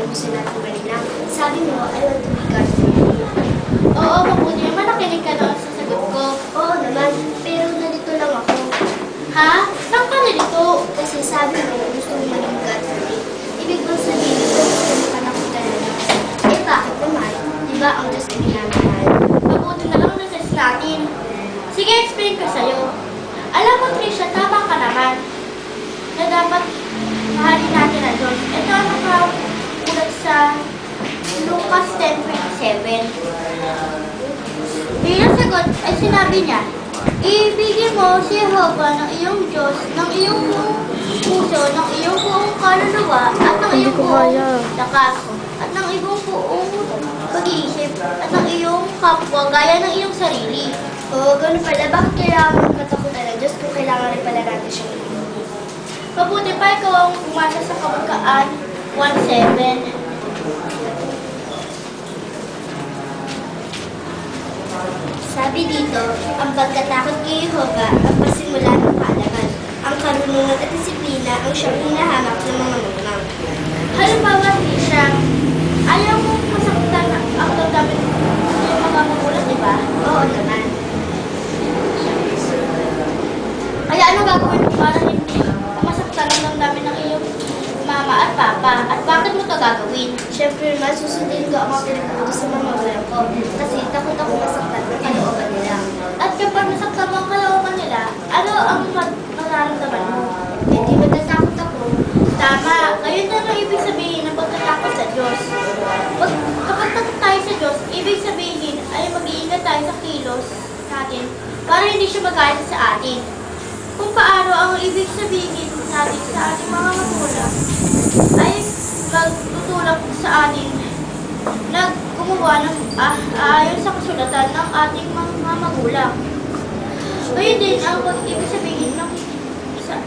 gusto natin kanina. Sabi mo, I want to be God free. Oo, mabuti naman nakinig ka doon sa sagot ko. Oo naman, pero nalito lang ako. Ha? Saan ka nalito? Kasi sabi mo, gusto mo maging God free. Ibig bang sabihin ito, gusto mo katakutan na Diyos. Eh bakit naman? Diba ang Diyos ay minamahal? Mabuti na lang na-test natin. Sige, explain ko sa'yo. Alam mo, Trisha, tama ka naman na dapat mahalin natin ang Diyos. Ito ang nakaulat sa Lucas 10:27. Bilang sagot ay sinabi niya, ibigin mo si Jehovah ng iyong Diyos, ng iyong buong puso, ng iyong buong kaluluwa, at ng iyong buong lakas, at ng iyong buong pag-iisip, at ng iyong kapwa, gaya ng iyong sarili. Oo, ganun pala. Bakit kailangan mo katakutan ng Diyos kung kailangan rin pala natin siyang ibigin? Mabuti pa ikaw ang pumasa sa Kawikaan 1:7. Sabi dito, ang pagkatakot kay Jehovah ang pasimula ng kaalaman. Ang karunungan at disiplina ang siyang hinahanap ng mga magulang. Halimbawa, Trisha, ayaw mo masaktan ang damdamin ng iyong mga magulang, di ba? Oo naman. Kaya ano gagawin mo para hindi masaktan ang damdamin ng iyong mama at papa? At bakit mo ito gagawin? Siyempre naman, susundin ko ang mga pinagputo sa mga magulang ko. Kasi takot ako masaktan ng kalooban nila. At kapag nasaktan mo ang kalooban nila, ano ang mararamdaman mo? Hindi matatakot ako. Tama, ngayon na ang ibig sabihin ng pagtatakot sa Diyos. Kapag takot tayo sa Diyos, ibig sabihin ay mag-iingat tayo sa kilos natin para hindi siya magalit sa atin. Kung paano ang ibig sabihin natin sa ating mga magulang ay magtutulak sa atin na gumawa ng ayon sa kasulatan ng ating mga magulang. Ngayon din ang ibig sabihin ng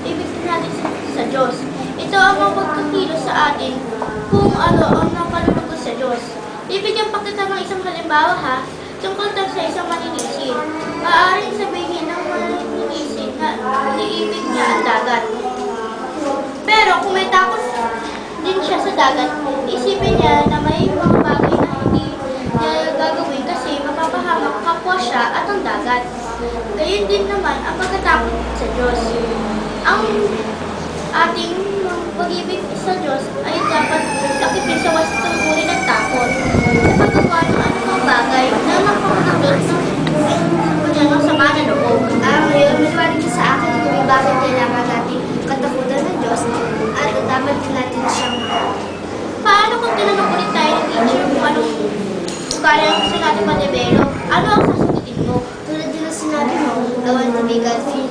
ibig natin sa Diyos. Ito ang magkakilos sa atin kung ano ang nakalulugod sa Diyos. Ibigyan pa kita ng isang halimbawa ha, tungkol sa isang maninisid. Maaaring sabihin ng maninisid na iniibig niya ang dagat. Pero kung may takot din siya sa dagat, isipin niya na may mga bagay na hindi niya gagawin kasi mapapahamak kapwa siya at ang dagat. Gayun din naman ang pagkatakot sa Diyos. Ang ating pag-ibig sa Diyos ay dapat lakipin sa wastong uri ng takot sa paggawa ng anumang bagay na nakakatulog ng sama na loob. Ngayon, maliwanag niyo sa akin kung bakit kailangan natin katakutan ng Diyos at dapat din natin siyang Paano kung tinanong ulit tayo ng teacher kung anong ugali ang gusto natin ma-develop? Ano ang sasagutin mo? tulad din ng sinabi mo, I want to be God free.